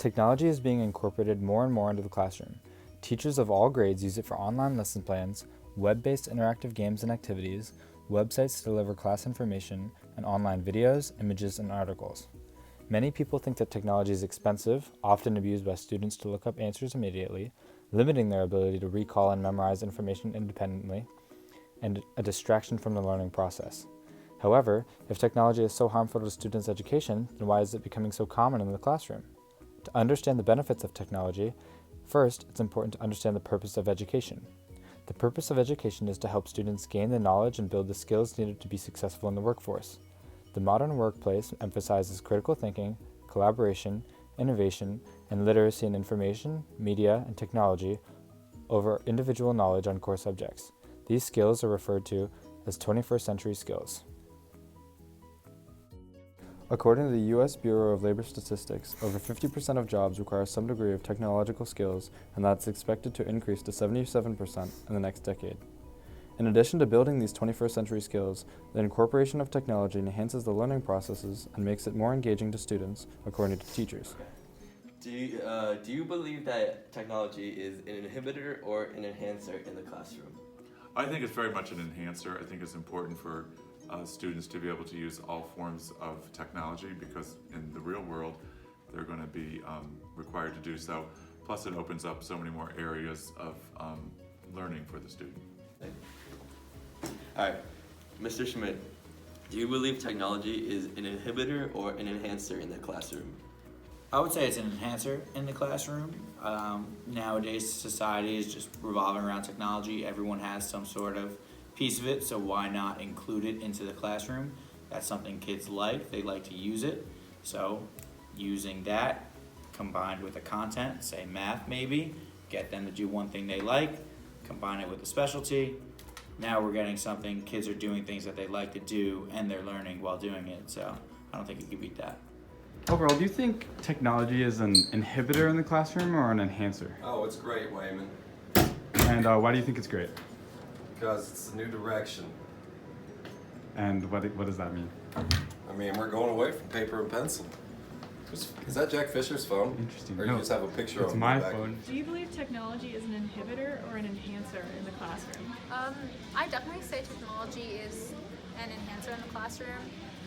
Technology is being incorporated more and more into the classroom. Teachers of all grades use it for online lesson plans, web-based interactive games and activities, websites to deliver class information, and online videos, images, and articles. Many people think that technology is expensive, often abused by students to look up answers immediately, limiting their ability to recall and memorize information independently, and a distraction from the learning process. However, if technology is so harmful to students' education, then why is it becoming so common in the classroom? To understand the benefits of technology, first, it's important to understand the purpose of education. The purpose of education is to help students gain the knowledge and build the skills needed to be successful in the workforce. The modern workplace emphasizes critical thinking, collaboration, innovation, and literacy in information, media, and technology over individual knowledge on core subjects. These skills are referred to as 21st century skills. According to the U.S. Bureau of Labor Statistics, over 50% of jobs require some degree of technological skills, and that's expected to increase to 77% in the next decade. In addition to building these 21st century skills, the incorporation of technology enhances the learning processes and makes it more engaging to students, according to teachers. Do you believe that technology is an inhibitor or an enhancer in the classroom? I think it's very much an enhancer. I think it's important for students to be able to use all forms of technology because in the real world they're going to be required to do so. Plus it opens up so many more areas of learning for the student. Alright, Mr. Schmidt, do you believe technology is an inhibitor or an enhancer in the classroom? I would say it's an enhancer in the classroom. Nowadays, society is just revolving around technology. Everyone has some sort of piece of it, so why not include it into the classroom? That's something kids like. They like to use it. So using that combined with the content, say math maybe, get them to do one thing they like, combine it with a specialty. Now we're getting something, kids are doing things that they like to do and they're learning while doing it. So I don't think you can beat that. Overall, do you think technology is an inhibitor in the classroom or an enhancer? Oh, it's great, Wayman. And why do you think it's great? Because it's a new direction. And what does that mean? I mean, we're going away from paper and pencil. Is that Jack Fisher's phone? Interesting. Or No, you just have a picture of it's him my in the back? phone. Do you believe technology is an inhibitor or an enhancer in the classroom? I definitely say technology is an enhancer in the classroom.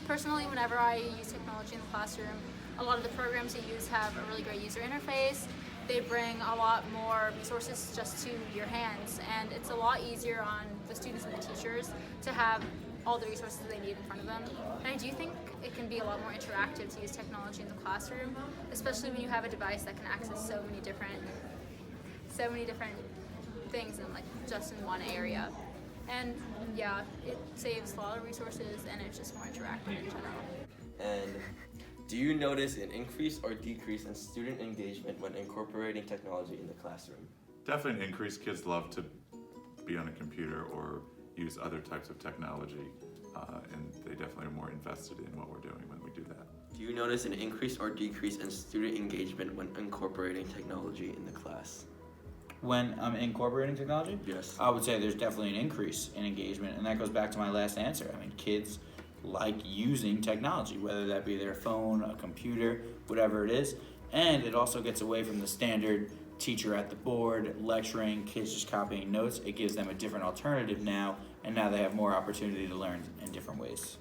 Personally, whenever I use technology in the classroom, a lot of the programs you use have a really great user interface. They bring a lot more resources just to your hands, and it's a lot easier on the students and the teachers to have all the resources they need in front of them. And I do think it can be a lot more interactive to use technology in the classroom, especially when you have a device that can access so many different things in just in one area. And yeah, it saves a lot of resources and it's just more interactive in general. And do you notice an increase or decrease in student engagement when incorporating technology in the classroom? Definitely an increase. Kids love to be on a computer or use other types of technology, and they definitely are more invested in what we're doing when we do that. Do you notice an increase or decrease in student engagement when incorporating technology in the class? When I'm incorporating technology? Yes. I would say there's definitely an increase in engagement, and that goes back to my last answer. I mean, kids like using technology, whether that be their phone, a computer, whatever it is, and it also gets away from the standard teacher at the board lecturing, kids just copying notes. It gives them a different alternative now, and now they have more opportunity to learn in different ways.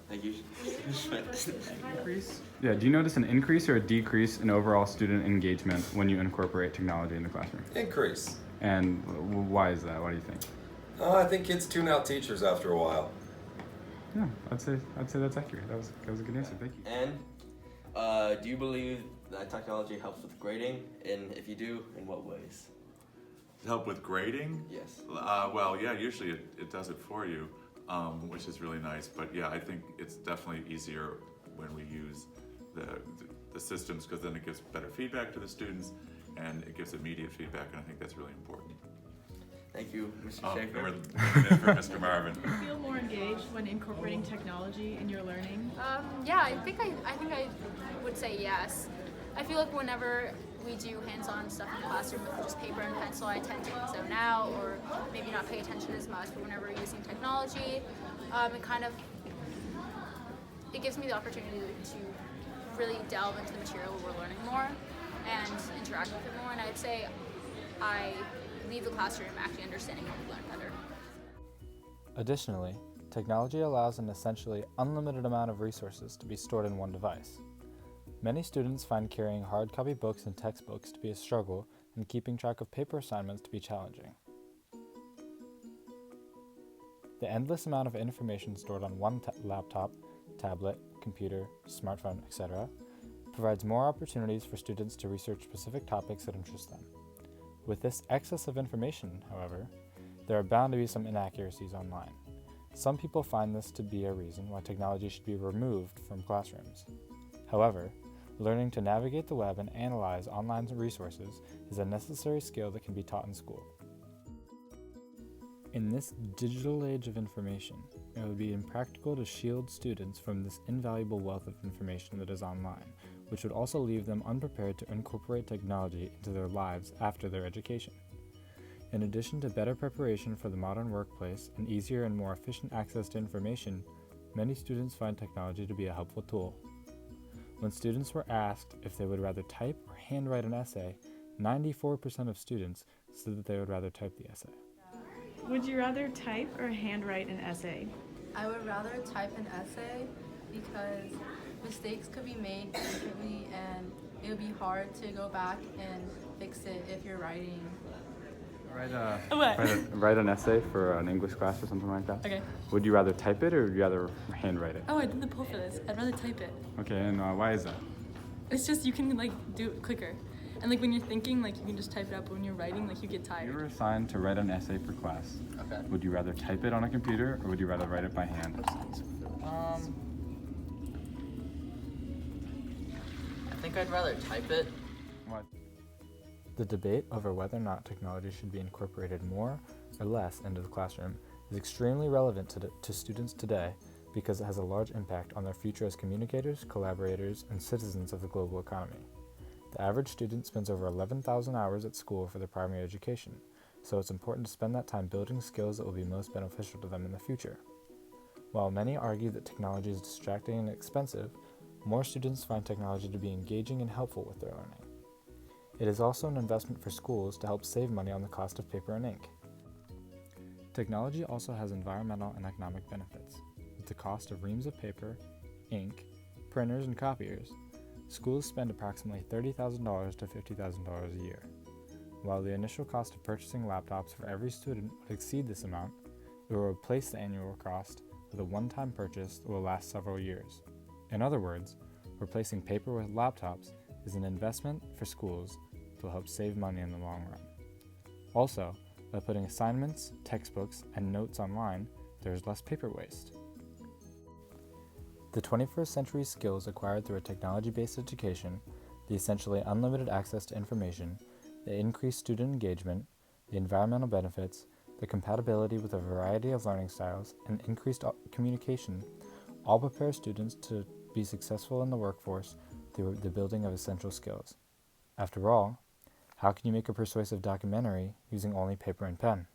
Thank you. Increase? Yeah, do you notice an increase or a decrease in overall student engagement when you incorporate technology in the classroom? Increase. And why is that? What do you think? I think kids tune out teachers after a while. Yeah, I'd say that's accurate. That was a good answer. Thank you. And do you believe that technology helps with grading? And if you do, in what ways? Help with grading? Yes. Well, yeah, usually it does it for you, which is really nice. But yeah, I think it's definitely easier when we use the systems because then it gives better feedback to the students and it gives immediate feedback, and I think that's really important. Thank you, Mr. Schaefer. And for Mr. Marvin. Do you feel more engaged when incorporating technology in your learning? Yeah, I think I would say yes. I feel like whenever we do hands-on stuff in the classroom with just paper and pencil, I tend to zone out or maybe not pay attention as much. But whenever we're using technology, it gives me the opportunity to really delve into the material we're learning more and interact with it more. And I'd say I leave the classroom actually understanding what we learned better. Additionally, technology allows an essentially unlimited amount of resources to be stored in one device. Many students find carrying hard copy books and textbooks to be a struggle and keeping track of paper assignments to be challenging. The endless amount of information stored on one laptop, tablet, computer, smartphone, etc. provides more opportunities for students to research specific topics that interest them. With this excess of information, however, there are bound to be some inaccuracies online. Some people find this to be a reason why technology should be removed from classrooms. However, learning to navigate the web and analyze online resources is a necessary skill that can be taught in school. In this digital age of information, it would be impractical to shield students from this invaluable wealth of information that is online, which would also leave them unprepared to incorporate technology into their lives after their education. In addition to better preparation for the modern workplace and easier and more efficient access to information, many students find technology to be a helpful tool. When students were asked if they would rather type or handwrite an essay, 94% of students said that they would rather type the essay. Would you rather type or handwrite an essay? I would rather type an essay because mistakes could be made frequently and it would be hard to go back and fix it if you're writing. Write an essay for an English class or something like that. Okay. Would you rather type it or would you rather handwrite it? Oh, I did the poll for this. I'd rather type it. Okay, and why is that? It's just you can do it quicker. And when you're thinking, you can just type it out, but when you're writing, you get tired. You were assigned to write an essay for class. Okay. Would you rather type it on a computer or would you rather write it by hand? I think I'd rather type it. What? The debate over whether or not technology should be incorporated more or less into the classroom is extremely relevant to students today because it has a large impact on their future as communicators, collaborators, and citizens of the global economy. The average student spends over 11,000 hours at school for their primary education, so it's important to spend that time building skills that will be most beneficial to them in the future. While many argue that technology is distracting and expensive, more students find technology to be engaging and helpful with their learning. It is also an investment for schools to help save money on the cost of paper and ink. Technology also has environmental and economic benefits. With the cost of reams of paper, ink, printers, and copiers, schools spend approximately $30,000 to $50,000 a year. While the initial cost of purchasing laptops for every student would exceed this amount, it will replace the annual cost with a one-time purchase that will last several years. In other words, replacing paper with laptops is an investment for schools that will help save money in the long run. Also, by putting assignments, textbooks, and notes online, there is less paper waste. The 21st century skills acquired through a technology-based education, the essentially unlimited access to information, the increased student engagement, the environmental benefits, the compatibility with a variety of learning styles, and increased communication all prepare students to be successful in the workforce through the building of essential skills. After all, how can you make a persuasive documentary using only paper and pen?